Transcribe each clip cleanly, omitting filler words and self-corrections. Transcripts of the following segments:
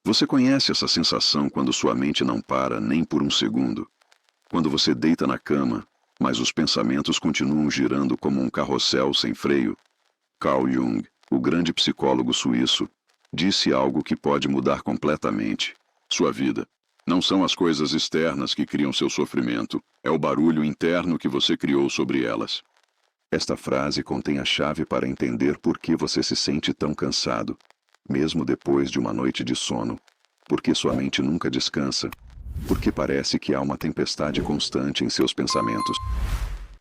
Você conhece essa sensação quando sua mente não para nem por um segundo? Quando você deita na cama, mas os pensamentos continuam girando como um carrossel sem freio? Carl Jung, o grande psicólogo suíço, disse algo que pode mudar completamente sua vida. Não são as coisas externas que criam seu sofrimento, é o barulho interno que você criou sobre elas. Esta frase contém a chave para entender por que você se sente tão cansado, mesmo depois de uma noite de sono, porque sua mente nunca descansa, porque parece que há uma tempestade constante em seus pensamentos.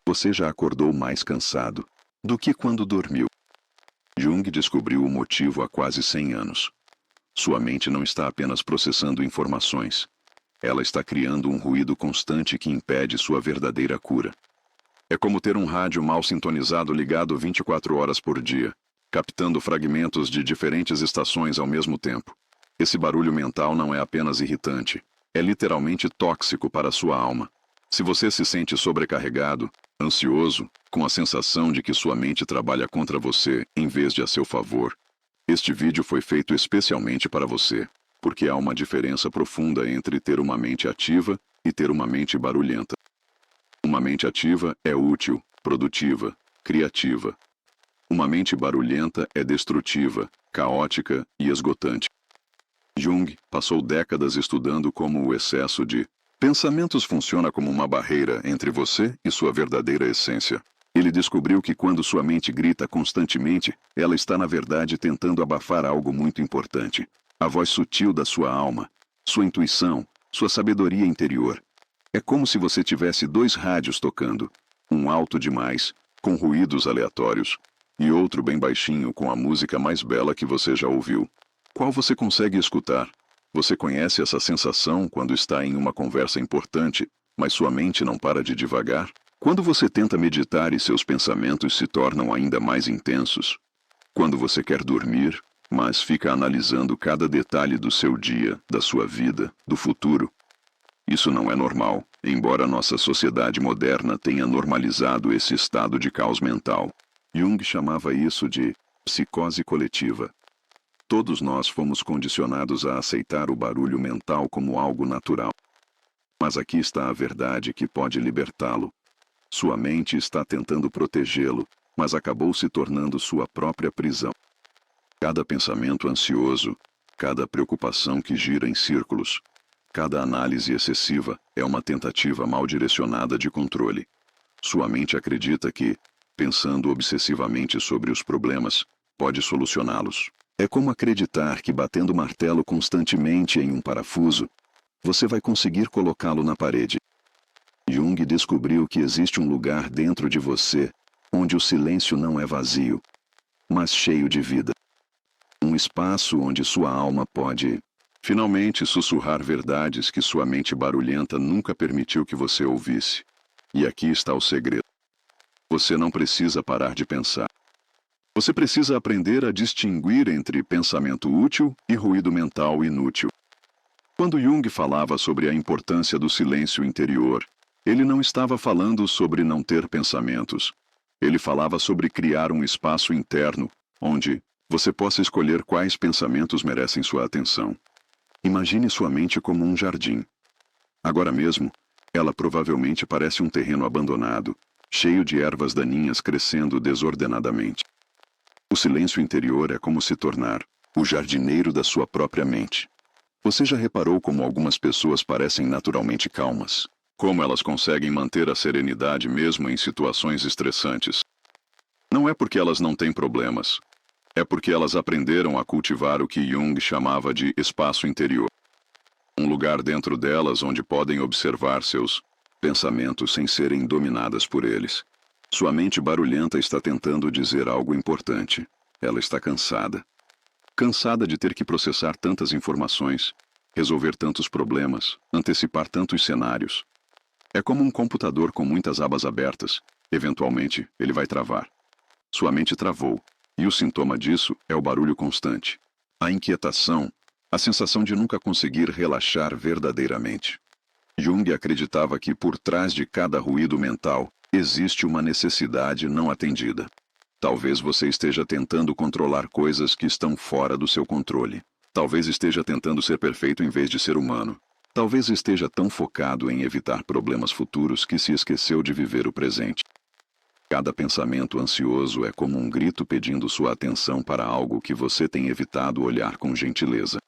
Você já acordou mais cansado do que quando dormiu. Jung descobriu o motivo há quase 100 anos. Sua mente não está apenas processando informações. Ela está criando um ruído constante que impede sua verdadeira cura. É como ter um rádio mal sintonizado ligado 24 horas por dia, captando fragmentos de diferentes estações ao mesmo tempo. Esse barulho mental não é apenas irritante, é literalmente tóxico para sua alma. Se você se sente sobrecarregado, ansioso, com a sensação de que sua mente trabalha contra você em vez de a seu favor, este vídeo foi feito especialmente para você, porque há uma diferença profunda entre ter uma mente ativa e ter uma mente barulhenta. Uma mente ativa é útil, produtiva, criativa. Uma mente barulhenta é destrutiva, caótica e esgotante. Jung passou décadas estudando como o excesso de pensamentos funciona como uma barreira entre você e sua verdadeira essência. Ele descobriu que quando sua mente grita constantemente, ela está na verdade tentando abafar algo muito importante. A voz sutil da sua alma, sua intuição, sua sabedoria interior. É como se você tivesse dois rádios tocando, um alto demais, com ruídos aleatórios, e outro bem baixinho com a música mais bela que você já ouviu. Qual você consegue escutar? Você conhece essa sensação quando está em uma conversa importante, mas sua mente não para de divagar? Quando você tenta meditar e seus pensamentos se tornam ainda mais intensos? Quando você quer dormir, mas fica analisando cada detalhe do seu dia, da sua vida, do futuro? Isso não é normal, embora nossa sociedade moderna tenha normalizado esse estado de caos mental. Jung chamava isso de psicose coletiva. Todos nós fomos condicionados a aceitar o barulho mental como algo natural. Mas aqui está a verdade que pode libertá-lo. Sua mente está tentando protegê-lo, mas acabou se tornando sua própria prisão. Cada pensamento ansioso, cada preocupação que gira em círculos, cada análise excessiva é uma tentativa mal direcionada de controle. Sua mente acredita que, pensando obsessivamente sobre os problemas, pode solucioná-los. É como acreditar que batendo martelo constantemente em um parafuso, você vai conseguir colocá-lo na parede. Jung descobriu que existe um lugar dentro de você, onde o silêncio não é vazio, mas cheio de vida. Um espaço onde sua alma pode, finalmente, sussurrar verdades que sua mente barulhenta nunca permitiu que você ouvisse. E aqui está o segredo. Você não precisa parar de pensar. Você precisa aprender a distinguir entre pensamento útil e ruído mental inútil. Quando Jung falava sobre a importância do silêncio interior, ele não estava falando sobre não ter pensamentos. Ele falava sobre criar um espaço interno, onde você possa escolher quais pensamentos merecem sua atenção. Imagine sua mente como um jardim. Agora mesmo, ela provavelmente parece um terreno abandonado, cheio de ervas daninhas crescendo desordenadamente. O silêncio interior é como se tornar o jardineiro da sua própria mente. Você já reparou como algumas pessoas parecem naturalmente calmas? Como elas conseguem manter a serenidade mesmo em situações estressantes? Não é porque elas não têm problemas. É porque elas aprenderam a cultivar o que Jung chamava de espaço interior. Um lugar dentro delas onde podem observar seus pensamentos sem serem dominadas por eles. Sua mente barulhenta está tentando dizer algo importante. Ela está cansada. Cansada de ter que processar tantas informações, resolver tantos problemas, antecipar tantos cenários. É como um computador com muitas abas abertas. Eventualmente, ele vai travar. Sua mente travou, e o sintoma disso é o barulho constante. A inquietação, a sensação de nunca conseguir relaxar verdadeiramente. Jung acreditava que por trás de cada ruído mental, existe uma necessidade não atendida. Talvez você esteja tentando controlar coisas que estão fora do seu controle. Talvez esteja tentando ser perfeito em vez de ser humano. Talvez esteja tão focado em evitar problemas futuros que se esqueceu de viver o presente. Cada pensamento ansioso é como um grito pedindo sua atenção para algo que você tem evitado olhar com gentileza.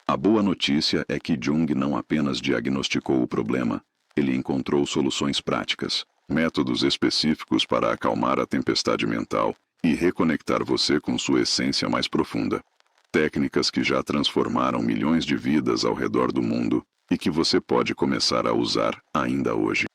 A boa notícia é que Jung não apenas diagnosticou o problema, ele encontrou soluções práticas, métodos específicos para acalmar a tempestade mental e reconectar você com sua essência mais profunda. Técnicas que já transformaram milhões de vidas ao redor do mundo e que você pode começar a usar ainda hoje.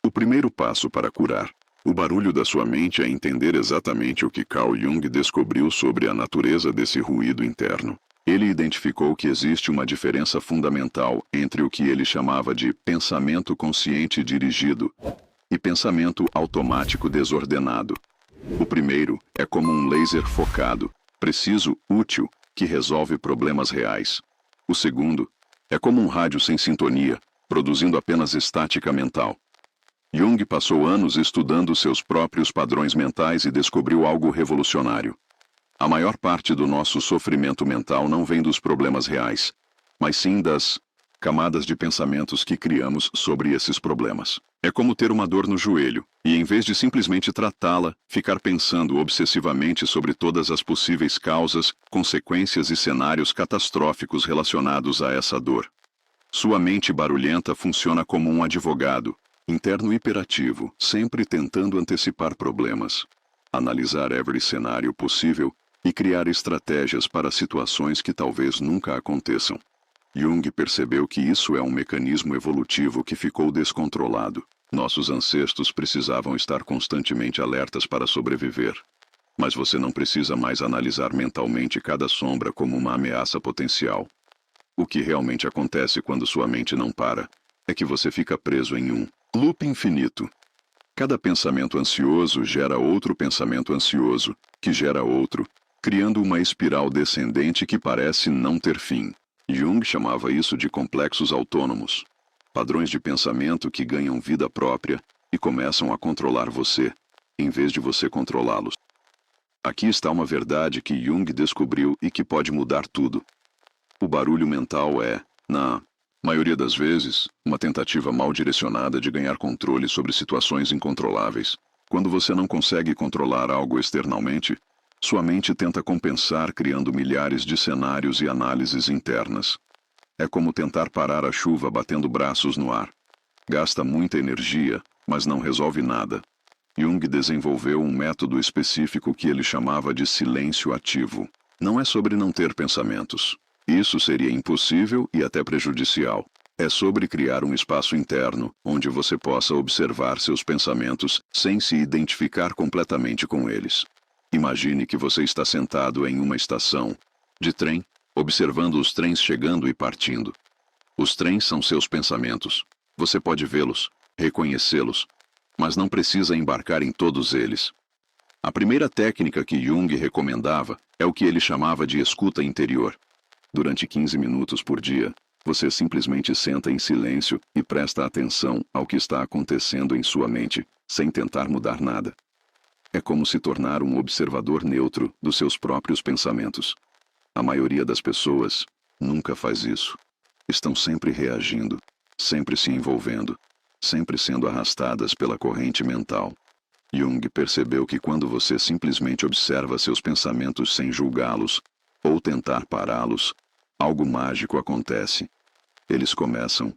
O primeiro passo para curar o barulho da sua mente é entender exatamente o que Carl Jung descobriu sobre a natureza desse ruído interno. Ele identificou que existe uma diferença fundamental entre o que ele chamava de pensamento consciente dirigido e pensamento automático desordenado. O primeiro é como um laser focado, preciso, útil, que resolve problemas reais. O segundo é como um rádio sem sintonia, produzindo apenas estática mental. Jung passou anos estudando seus próprios padrões mentais e descobriu algo revolucionário. A maior parte do nosso sofrimento mental não vem dos problemas reais, mas sim das camadas de pensamentos que criamos sobre esses problemas. É como ter uma dor no joelho, e em vez de simplesmente tratá-la, ficar pensando obsessivamente sobre todas as possíveis causas, consequências e cenários catastróficos relacionados a essa dor. Sua mente barulhenta funciona como um advogado, interno hiperativo, sempre tentando antecipar problemas, analisar every cenário possível e criar estratégias para situações que talvez nunca aconteçam. Jung percebeu que isso é um mecanismo evolutivo que ficou descontrolado. Nossos ancestros precisavam estar constantemente alertas para sobreviver. Mas você não precisa mais analisar mentalmente cada sombra como uma ameaça potencial. O que realmente acontece quando sua mente não para é que você fica preso em um loop infinito. Cada pensamento ansioso gera outro pensamento ansioso, que gera outro, criando uma espiral descendente que parece não ter fim. Jung chamava isso de complexos autônomos. Padrões de pensamento que ganham vida própria e começam a controlar você, em vez de você controlá-los. Aqui está uma verdade que Jung descobriu e que pode mudar tudo. O barulho mental é, na maioria das vezes, uma tentativa mal direcionada de ganhar controle sobre situações incontroláveis. Quando você não consegue controlar algo externalmente, sua mente tenta compensar criando milhares de cenários e análises internas. É como tentar parar a chuva batendo braços no ar. Gasta muita energia, mas não resolve nada. Jung desenvolveu um método específico que ele chamava de silêncio ativo. Não é sobre não ter pensamentos. Isso seria impossível e até prejudicial. É sobre criar um espaço interno, onde você possa observar seus pensamentos sem se identificar completamente com eles. Imagine que você está sentado em uma estação de trem, observando os trens chegando e partindo. Os trens são seus pensamentos. Você pode vê-los, reconhecê-los, mas não precisa embarcar em todos eles. A primeira técnica que Jung recomendava é o que ele chamava de escuta interior. Durante 15 minutos por dia, você simplesmente senta em silêncio e presta atenção ao que está acontecendo em sua mente, sem tentar mudar nada. É como se tornar um observador neutro dos seus próprios pensamentos. A maioria das pessoas nunca faz isso. Estão sempre reagindo, sempre se envolvendo, sempre sendo arrastadas pela corrente mental. Jung percebeu que quando você simplesmente observa seus pensamentos sem julgá-los, ou tentar pará-los, algo mágico acontece. Eles começam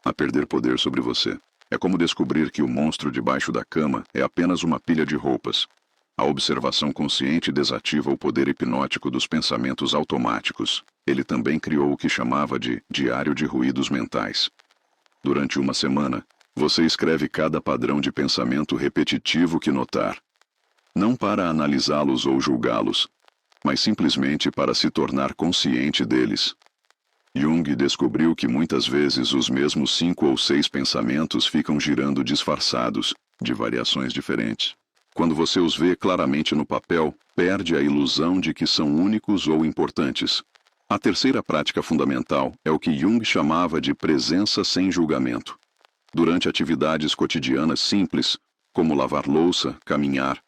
a perder poder sobre você. É como descobrir que o monstro debaixo da cama é apenas uma pilha de roupas. A observação consciente desativa o poder hipnótico dos pensamentos automáticos. Ele também criou o que chamava de diário de ruídos mentais. Durante uma semana, você escreve cada padrão de pensamento repetitivo que notar. Não para analisá-los ou julgá-los, mas simplesmente para se tornar consciente deles. Jung descobriu que muitas vezes os mesmos 5 ou 6 pensamentos ficam girando disfarçados, de variações diferentes. Quando você os vê claramente no papel, perde a ilusão de que são únicos ou importantes. A terceira prática fundamental é o que Jung chamava de presença sem julgamento. Durante atividades cotidianas simples, como lavar louça, caminhar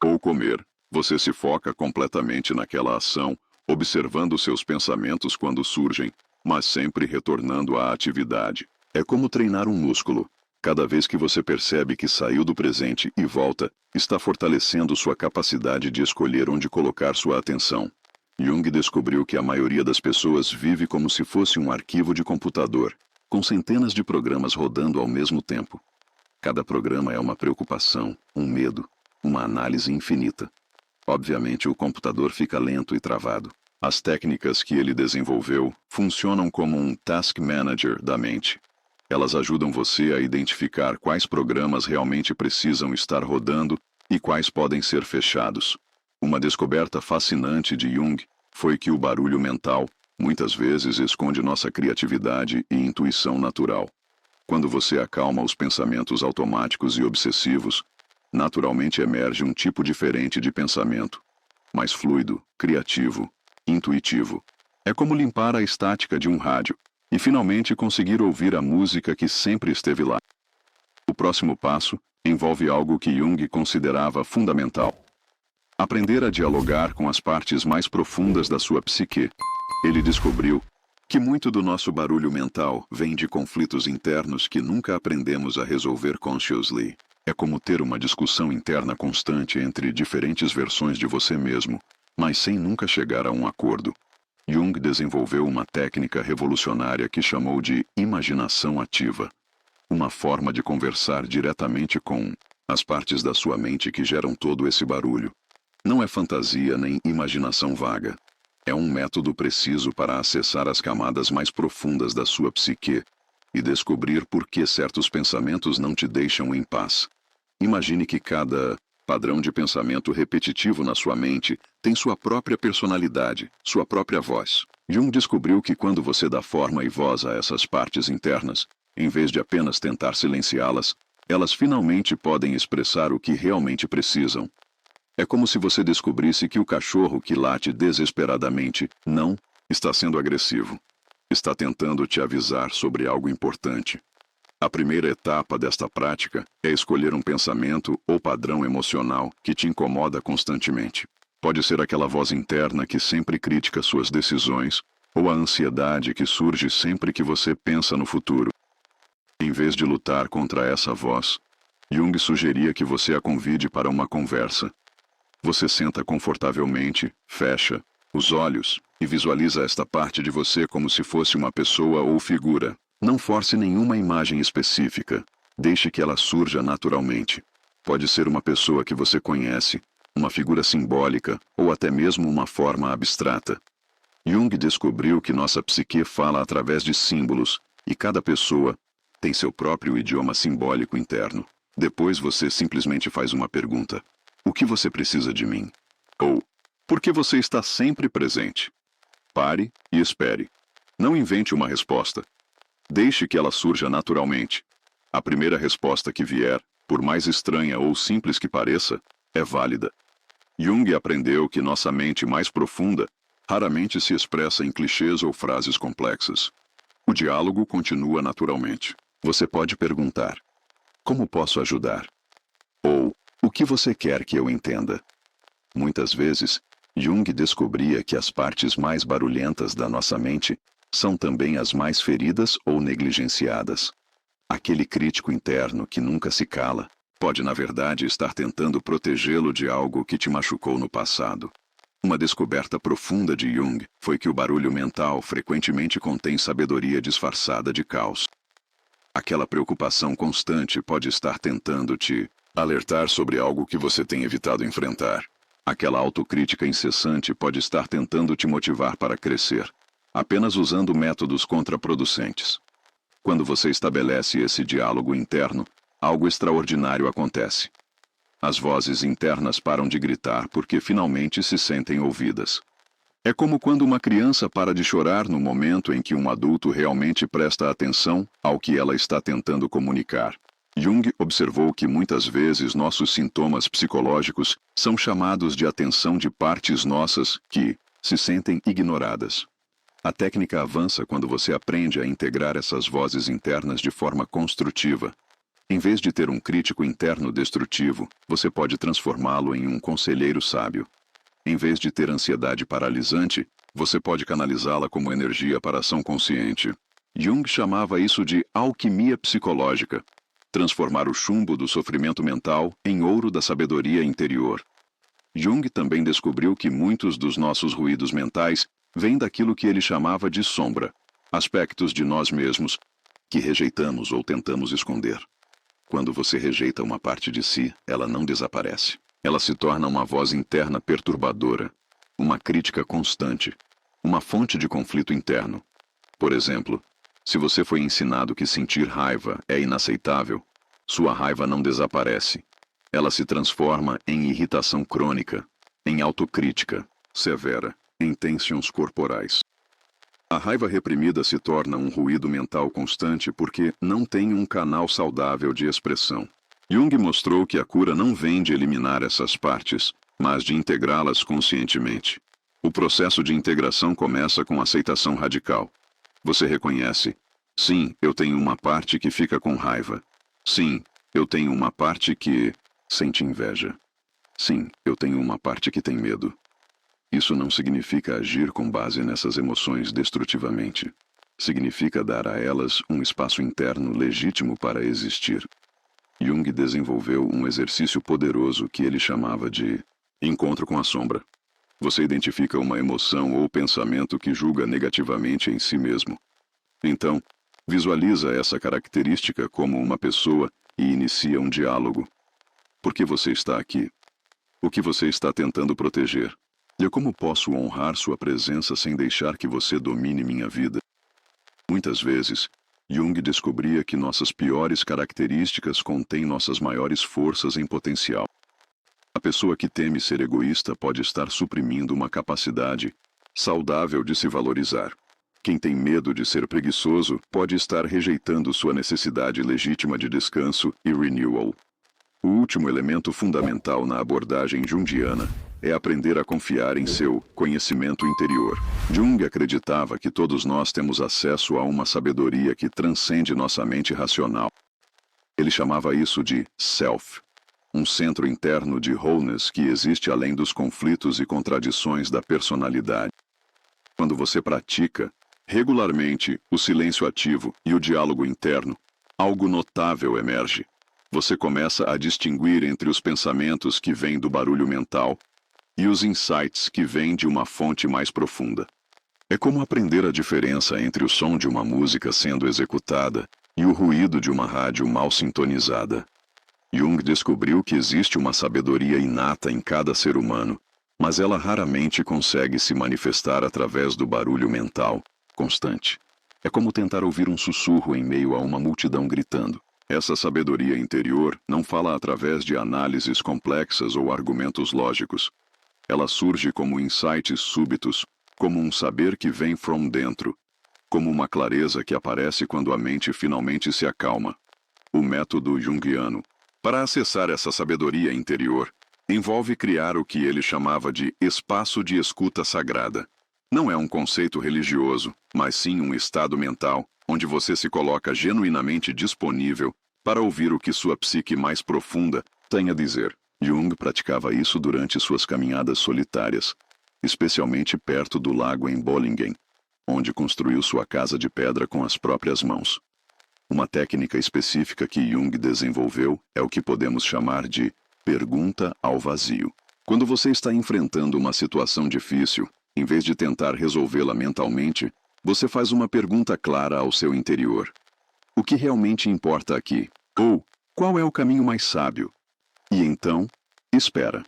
ou comer, você se foca completamente naquela ação, observando seus pensamentos quando surgem, mas sempre retornando à atividade. É como treinar um músculo. Cada vez que você percebe que saiu do presente e volta, está fortalecendo sua capacidade de escolher onde colocar sua atenção. Jung descobriu que a maioria das pessoas vive como se fosse um arquivo de computador, com centenas de programas rodando ao mesmo tempo. Cada programa é uma preocupação, um medo, uma análise infinita. Obviamente, o computador fica lento e travado. As técnicas que ele desenvolveu funcionam como um task manager da mente. Elas ajudam você a identificar quais programas realmente precisam estar rodando e quais podem ser fechados. Uma descoberta fascinante de Jung foi que o barulho mental, muitas vezes, esconde nossa criatividade e intuição natural. Quando você acalma os pensamentos automáticos e obsessivos, naturalmente emerge um tipo diferente de pensamento, mais fluido, criativo, intuitivo. É como limpar a estática de um rádio e finalmente conseguir ouvir a música que sempre esteve lá. O próximo passo envolve algo que Jung considerava fundamental: aprender a dialogar com as partes mais profundas da sua psique. Ele descobriu que muito do nosso barulho mental vem de conflitos internos que nunca aprendemos a resolver consciously. É como ter uma discussão interna constante entre diferentes versões de você mesmo, mas sem nunca chegar a um acordo. Jung desenvolveu uma técnica revolucionária que chamou de imaginação ativa. Uma forma de conversar diretamente com as partes da sua mente que geram todo esse barulho. Não é fantasia nem imaginação vaga. É um método preciso para acessar as camadas mais profundas da sua psique e descobrir por que certos pensamentos não te deixam em paz. Imagine que cada padrão de pensamento repetitivo na sua mente tem sua própria personalidade, sua própria voz. Jung descobriu que quando você dá forma e voz a essas partes internas, em vez de apenas tentar silenciá-las, elas finalmente podem expressar o que realmente precisam. É como se você descobrisse que o cachorro que late desesperadamente não está sendo agressivo. Está tentando te avisar sobre algo importante. A primeira etapa desta prática é escolher um pensamento ou padrão emocional que te incomoda constantemente. Pode ser aquela voz interna que sempre critica suas decisões, ou a ansiedade que surge sempre que você pensa no futuro. Em vez de lutar contra essa voz, Jung sugeria que você a convide para uma conversa. Você senta confortavelmente, fecha os olhos e visualiza esta parte de você como se fosse uma pessoa ou figura. Não force nenhuma imagem específica. Deixe que ela surja naturalmente. Pode ser uma pessoa que você conhece, uma figura simbólica ou até mesmo uma forma abstrata. Jung descobriu que nossa psique fala através de símbolos e cada pessoa tem seu próprio idioma simbólico interno. Depois você simplesmente faz uma pergunta: o que você precisa de mim? Ou, por que você está sempre presente? Pare e espere. Não invente uma resposta. Deixe que ela surja naturalmente. A primeira resposta que vier, por mais estranha ou simples que pareça, é válida. Jung aprendeu que nossa mente mais profunda raramente se expressa em clichês ou frases complexas. O diálogo continua naturalmente. Você pode perguntar: como posso ajudar? Ou, o que você quer que eu entenda? Muitas vezes, Jung descobria que as partes mais barulhentas da nossa mente são também as mais feridas ou negligenciadas. Aquele crítico interno que nunca se cala pode, na verdade, estar tentando protegê-lo de algo que te machucou no passado. Uma descoberta profunda de Jung foi que o barulho mental frequentemente contém sabedoria disfarçada de caos. Aquela preocupação constante pode estar tentando te alertar sobre algo que você tem evitado enfrentar. Aquela autocrítica incessante pode estar tentando te motivar para crescer, apenas usando métodos contraproducentes. Quando você estabelece esse diálogo interno, algo extraordinário acontece. As vozes internas param de gritar porque finalmente se sentem ouvidas. É como quando uma criança para de chorar no momento em que um adulto realmente presta atenção ao que ela está tentando comunicar. Jung observou que muitas vezes nossos sintomas psicológicos são chamados de atenção de partes nossas que se sentem ignoradas. A técnica avança quando você aprende a integrar essas vozes internas de forma construtiva. Em vez de ter um crítico interno destrutivo, você pode transformá-lo em um conselheiro sábio. Em vez de ter ansiedade paralisante, Você pode canalizá-la como energia para ação consciente. Jung chamava isso de alquimia psicológica. Transformar o chumbo do sofrimento mental em ouro da sabedoria interior. Jung também descobriu que muitos dos nossos ruídos mentais vêm daquilo que ele chamava de sombra, aspectos de nós mesmos que rejeitamos ou tentamos esconder. Quando você rejeita uma parte de si, ela não desaparece. Ela se torna uma voz interna perturbadora, uma crítica constante, uma fonte de conflito interno. Por exemplo, se você foi ensinado que sentir raiva é inaceitável, sua raiva não desaparece. Ela se transforma em irritação crônica, em autocrítica severa, em tensões corporais. A raiva reprimida se torna um ruído mental constante porque não tem um canal saudável de expressão. Jung mostrou que a cura não vem de eliminar essas partes, mas de integrá-las conscientemente. O processo de integração começa com aceitação radical. Você reconhece: sim, eu tenho uma parte que fica com raiva. Sim, eu tenho uma parte que sente inveja. Sim, eu tenho uma parte que tem medo. Isso não significa agir com base nessas emoções destrutivamente. Significa dar a elas um espaço interno legítimo para existir. Jung desenvolveu um exercício poderoso que ele chamava de encontro com a sombra. Você identifica uma emoção ou pensamento que julga negativamente em si mesmo. Então, visualiza essa característica como uma pessoa e inicia um diálogo. Por que você está aqui? O que você está tentando proteger? E como posso honrar sua presença sem deixar que você domine minha vida? Muitas vezes, Jung descobria que nossas piores características contêm nossas maiores forças em potencial. A pessoa que teme ser egoísta pode estar suprimindo uma capacidade saudável de se valorizar. Quem tem medo de ser preguiçoso pode estar rejeitando sua necessidade legítima de descanso e renewal. O último elemento fundamental na abordagem junguiana é aprender a confiar em seu conhecimento interior. Jung acreditava que todos nós temos acesso a uma sabedoria que transcende nossa mente racional. Ele chamava isso de self, um centro interno de wholeness que existe além dos conflitos e contradições da personalidade. Quando você pratica regularmente o silêncio ativo e o diálogo interno, algo notável emerge. Você começa a distinguir entre os pensamentos que vêm do barulho mental e os insights que vêm de uma fonte mais profunda. É como aprender a diferença entre o som de uma música sendo executada e o ruído de uma rádio mal sintonizada. Jung descobriu que existe uma sabedoria inata em cada ser humano, mas ela raramente consegue se manifestar através do barulho mental constante. É como tentar ouvir um sussurro em meio a uma multidão gritando. Essa sabedoria interior não fala através de análises complexas ou argumentos lógicos. Ela surge como insights súbitos, como um saber que vem from dentro, como uma clareza que aparece quando a mente finalmente se acalma. O método junguiano, para acessar essa sabedoria interior, envolve criar o que ele chamava de espaço de escuta sagrada. Não é um conceito religioso, mas sim um estado mental, onde você se coloca genuinamente disponível para ouvir o que sua psique mais profunda tem a dizer. Jung praticava isso durante suas caminhadas solitárias, especialmente perto do lago em Bollingen, onde construiu sua casa de pedra com as próprias mãos. Uma técnica específica que Jung desenvolveu é o que podemos chamar de pergunta ao vazio. Quando você está enfrentando uma situação difícil, em vez de tentar resolvê-la mentalmente, você faz uma pergunta clara ao seu interior. O que realmente importa aqui? Ou, qual é o caminho mais sábio? E então, espera.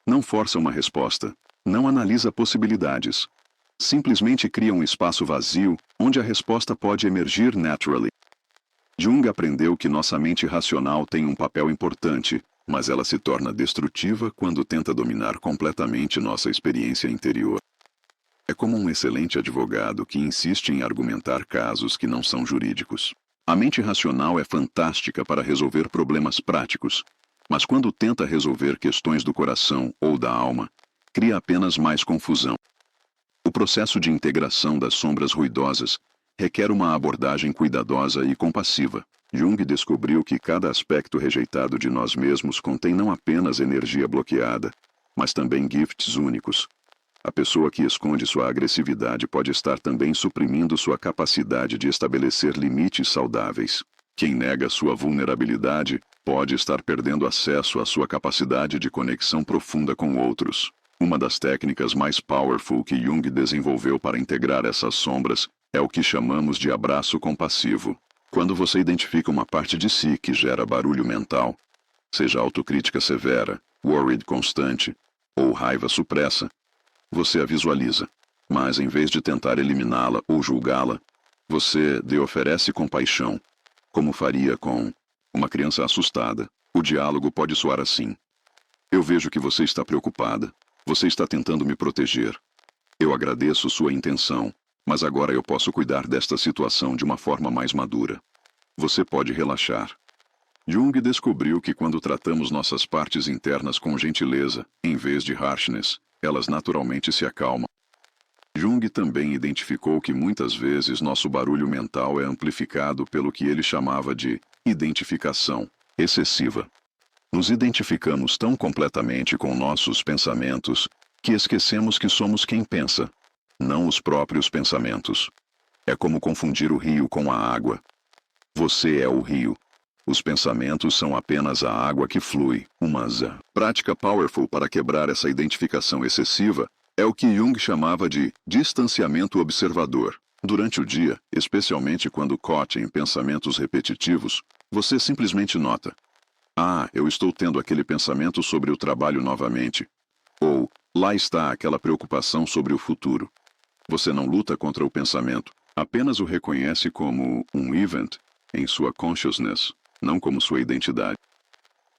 Não força uma resposta. Não analisa possibilidades. Simplesmente cria um espaço vazio, onde a resposta pode emergir naturally. Jung aprendeu que nossa mente racional tem um papel importante, mas ela se torna destrutiva quando tenta dominar completamente nossa experiência interior. É como um excelente advogado que insiste em argumentar casos que não são jurídicos. A mente racional é fantástica para resolver problemas práticos, mas quando tenta resolver questões do coração ou da alma, cria apenas mais confusão. O processo de integração das sombras ruidosas requer uma abordagem cuidadosa e compassiva. Jung descobriu que cada aspecto rejeitado de nós mesmos contém não apenas energia bloqueada, mas também gifts únicos. A pessoa que esconde sua agressividade pode estar também suprimindo sua capacidade de estabelecer limites saudáveis. Quem nega sua vulnerabilidade pode estar perdendo acesso à sua capacidade de conexão profunda com outros. Uma das técnicas mais powerful que Jung desenvolveu para integrar essas sombras é o que chamamos de abraço compassivo. Quando você identifica uma parte de si que gera barulho mental, seja autocrítica severa, worried constante ou raiva supressa, você a visualiza, mas em vez de tentar eliminá-la ou julgá-la, você lhe oferece compaixão, como faria com uma criança assustada. O diálogo pode soar assim: eu vejo que você está preocupada, você está tentando me proteger. Eu agradeço sua intenção, mas agora eu posso cuidar desta situação de uma forma mais madura. Você pode relaxar. Jung descobriu que quando tratamos nossas partes internas com gentileza, em vez de harshness, elas naturalmente se acalmam. Jung também identificou que muitas vezes nosso barulho mental é amplificado pelo que ele chamava de identificação excessiva. Nos identificamos tão completamente com nossos pensamentos que esquecemos que somos quem pensa, não os próprios pensamentos. É como confundir o rio com a água. Você é o rio. Os pensamentos são apenas a água que flui. Uma prática powerful para quebrar essa identificação excessiva é o que Jung chamava de distanciamento observador. Durante o dia, especialmente quando caught em pensamentos repetitivos, você simplesmente nota: ah, eu estou tendo aquele pensamento sobre o trabalho novamente. Ou, lá está aquela preocupação sobre o futuro. Você não luta contra o pensamento, apenas o reconhece como um event em sua consciousness, não como sua identidade.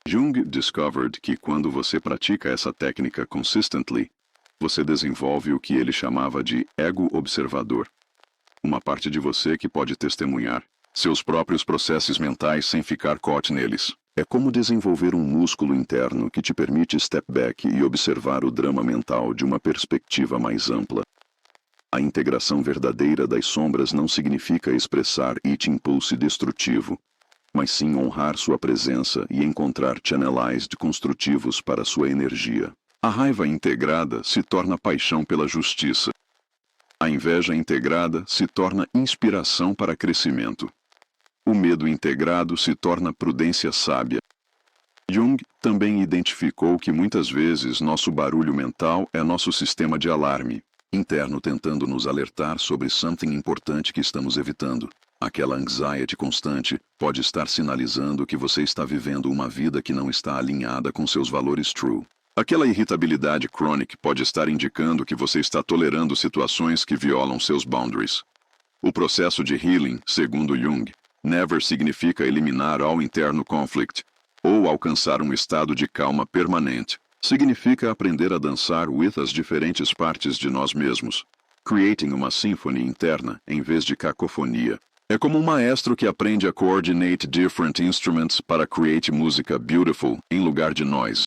Jung discovered que quando você pratica essa técnica consistently, você desenvolve o que ele chamava de ego observador. Uma parte de você que pode testemunhar seus próprios processos mentais sem ficar caught neles. É como desenvolver um músculo interno que te permite step back e observar o drama mental de uma perspectiva mais ampla. A integração verdadeira das sombras não significa expressar it impulse destrutivo, mas sim honrar sua presença e encontrar channelized construtivos para sua energia. A raiva integrada se torna paixão pela justiça. A inveja integrada se torna inspiração para crescimento. O medo integrado se torna prudência sábia. Jung também identificou que muitas vezes nosso barulho mental é nosso sistema de alarme interno tentando nos alertar sobre something importante que estamos evitando. Aquela anxiety constante pode estar sinalizando que você está vivendo uma vida que não está alinhada com seus valores true. Aquela irritabilidade crônica pode estar indicando que você está tolerando situações que violam seus boundaries. O processo de healing, segundo Jung, never significa eliminar all interno conflict ou alcançar um estado de calma permanente. Significa aprender a dançar with as diferentes partes de nós mesmos, creating uma sinfonia interna em vez de cacofonia. É como um maestro que aprende a coordinate different instruments para create música beautiful em lugar de noise.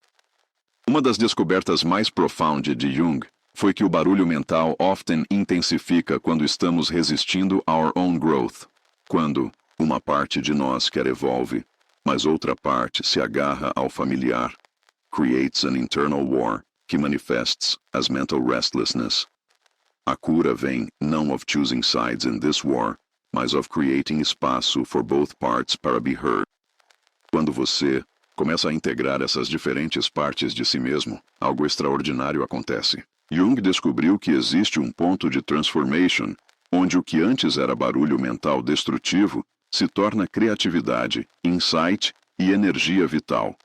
Uma das descobertas mais profundas de Jung foi que o barulho mental often intensifica quando estamos resistindo our own growth. Quando uma parte de nós quer evolve, mas outra parte se agarra ao familiar, creates an internal war que manifests as mental restlessness. A cura vem não of choosing sides in this war, mas of creating espaço for both parts para be heard. Quando você começa a integrar essas diferentes partes de si mesmo, algo extraordinário acontece. Jung descobriu que existe um ponto de transformation, onde o que antes era barulho mental destrutivo se torna criatividade, insight e energia vital.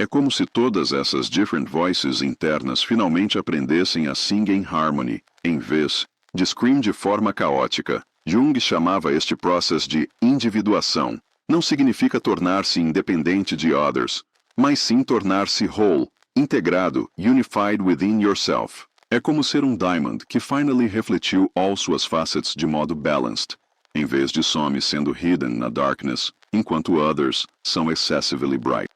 É como se todas essas different voices internas finalmente aprendessem a sing in harmony, em vez de scream de forma caótica. Jung chamava este processo de individuação. Não significa tornar-se independente de others, mas sim tornar-se whole, integrado, unified within yourself. É como ser um diamond que finally refletiu all suas facets de modo balanced, em vez de some sendo hidden na darkness, enquanto others são excessively bright.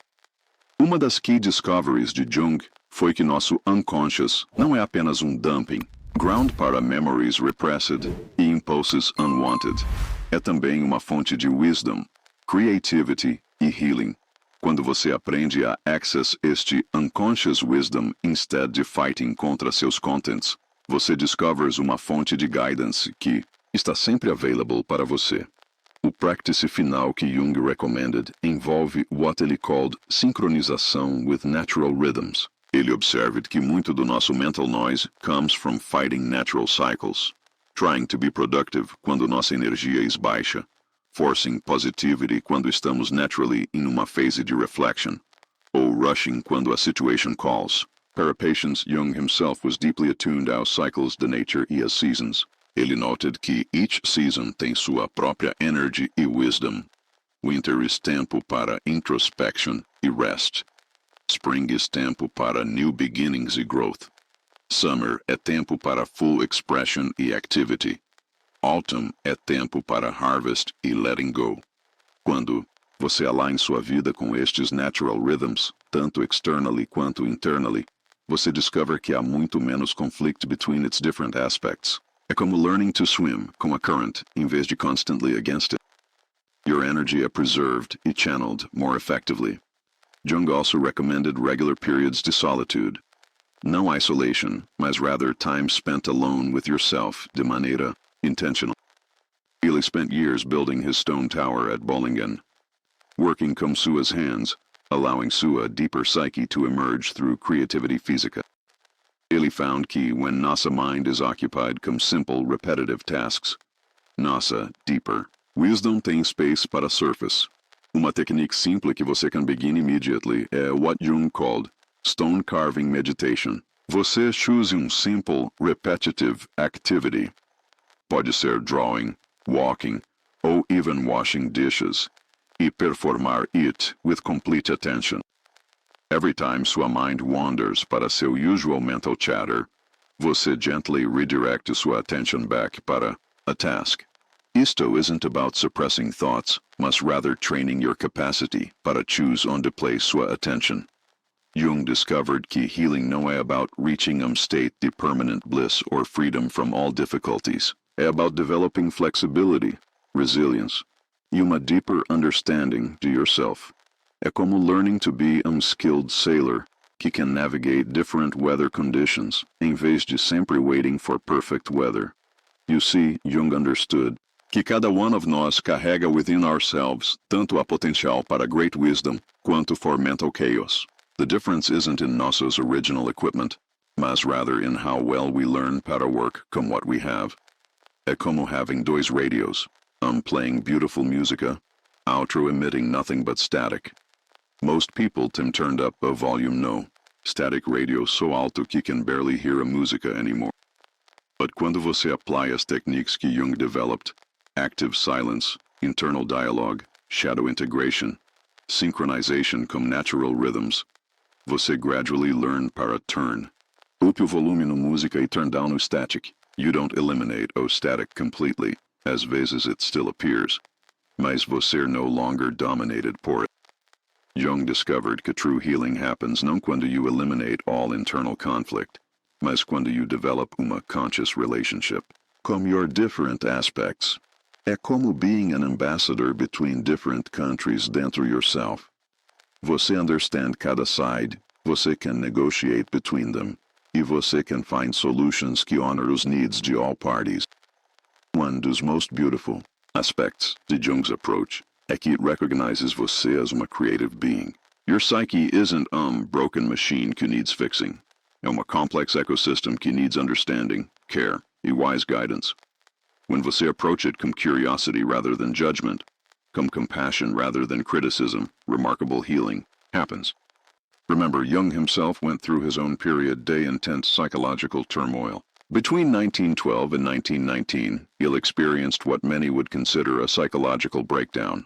Uma das key discoveries de Jung foi que nosso unconscious não é apenas um dumping ground para memories repressed e impulses unwanted. É também uma fonte de wisdom, creativity e healing. Quando você aprende a access este unconscious wisdom instead de fighting contra seus contents, Você descovers uma fonte de guidance que está sempre available para você. O practice final que Jung recommended envolve what ele called sincronização with natural rhythms. Ele observed que muito do nosso mental noise comes from fighting natural cycles, trying to be productive quando nossa energia é baixa, forcing positivity quando estamos naturally em uma phase de reflection, ou rushing quando a situation calls. Para patience, Jung himself was deeply attuned aos cycles de nature e às seasons. Ele noted que each season tem sua própria energy e wisdom. Winter is tempo para introspection e rest. Spring is tempo para new beginnings e growth. Summer é tempo para full expression e activity. Autumn é tempo para harvest e letting go. Quando você aligna sua vida com estes natural rhythms, tanto externally quanto internally, você discover que há muito menos conflict between its different aspects. É como learning to swim com a current em vez de constantly against it. Your energy é preserved e channeled more effectively. Jung also recommended regular periods de solitude. No isolation, mas rather time spent alone with yourself de maneira intentional. Ele spent years building his stone tower at Bollingen, working com suas hands, allowing sua deeper psyche to emerge through creativity física. Ele found que when nossa mind is occupied com simple, repetitive tasks, nossa deeper wisdom tem space para surface. Uma technique simples que você can begin immediately é what Jung called stone carving meditation. Você choose simple, repetitive activity. Pode ser drawing, walking, ou even washing dishes, e performar it with complete attention. Every time sua mind wanders para seu usual mental chatter, você gently redirect sua attention back para a task. Isto isn't about suppressing thoughts, mas rather training your capacity para choose onde place sua attention. Jung discovered que healing não é about reaching state de permanent bliss or freedom from all difficulties. É about developing flexibility, resilience, e uma deeper understanding de yourself. É como learning to be skilled sailor que can navigate different weather conditions, em vez de sempre waiting for perfect weather. You see, Jung understood que cada one of nós carrega within ourselves tanto a potencial para great wisdom quanto for mental chaos. The difference isn't in nossos original equipment, mas rather in how well we learn para work com what we have. É como having dois radios, playing beautiful música, outro emitting nothing but static. Most people turned up a volume no static radio so alto que can barely hear a música anymore. But quando você apply as techniques que Jung developed, active silence, internal dialogue, shadow integration, synchronization com natural rhythms, você gradually learn para turn up o volume no música e turn down o static. You don't eliminate o static completely, às vezes it still appears, mas você no longer dominated por it. Jung discovered que true healing happens não quando you eliminate all internal conflict, mas quando you develop uma conscious relationship com your different aspects. É como being an ambassador between different countries dentro yourself. Você understand cada side, você can negotiate between them, e você can find solutions que honor os needs de all parties. One dos most beautiful aspects de Jung's approach é que it recognizes você as uma creative being. Your psyche isn't broken machine que needs fixing. É uma complex ecosystem que needs understanding, care, e wise guidance. When você approach it com curiosity rather than judgment, com compassion rather than criticism, remarkable healing happens. Remember, Jung himself went through his own period de intense psychological turmoil. Between 1912 and 1919, he experienced what many would consider a psychological breakdown.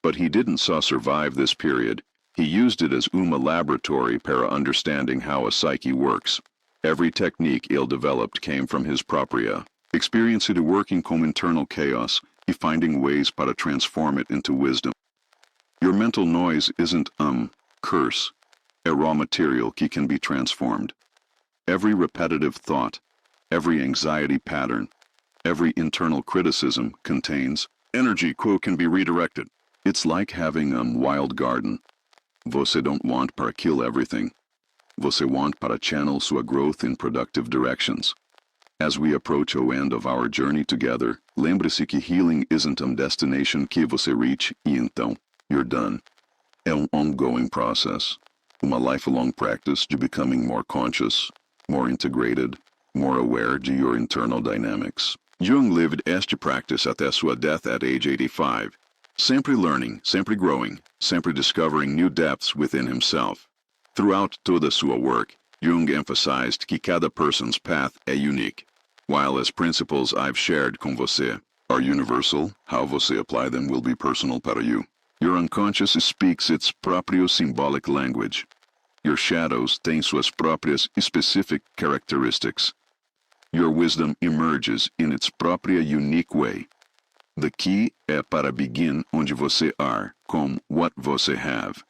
But he didn't survive this period. He used it as uma laboratory para understanding how a psyche works. Every technique il developed came from his propria experience de working com internal chaos e finding ways para transform it into wisdom. Your mental noise isn't curse, a raw material que can be transformed. Every repetitive thought, every anxiety pattern, every internal criticism contains energy que can be redirected. It's like having a wild garden. Você don't want para kill everything. Você want para channel sua growth in productive directions. As we approach the end of our journey together, lembre-se que healing isn't a destination que você reach e então, you're done. É ongoing process, uma lifelong practice de becoming more conscious, more integrated, more aware de your internal dynamics. Jung lived este practice até sua death at age 85. Sempre learning, sempre growing, sempre discovering new depths within himself. Throughout toda sua work, Jung emphasized que cada person's path é unique. While as principles I've shared com você are universal, how você apply them will be personal para you. Your unconscious speaks its próprio symbolic language. Your shadows têm suas próprias specific characteristics. Your wisdom emerges in its própria unique way. The key é para begin onde você are, com what você have.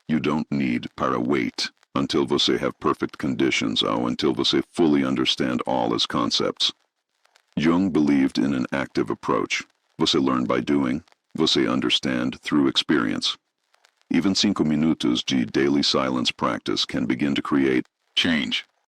You don't need para wait until você have perfect conditions or until você fully understand all as concepts. Jung believed in an active approach. Você learn by doing, você understand through experience. Even 5 minutos de daily silence practice can begin to create change.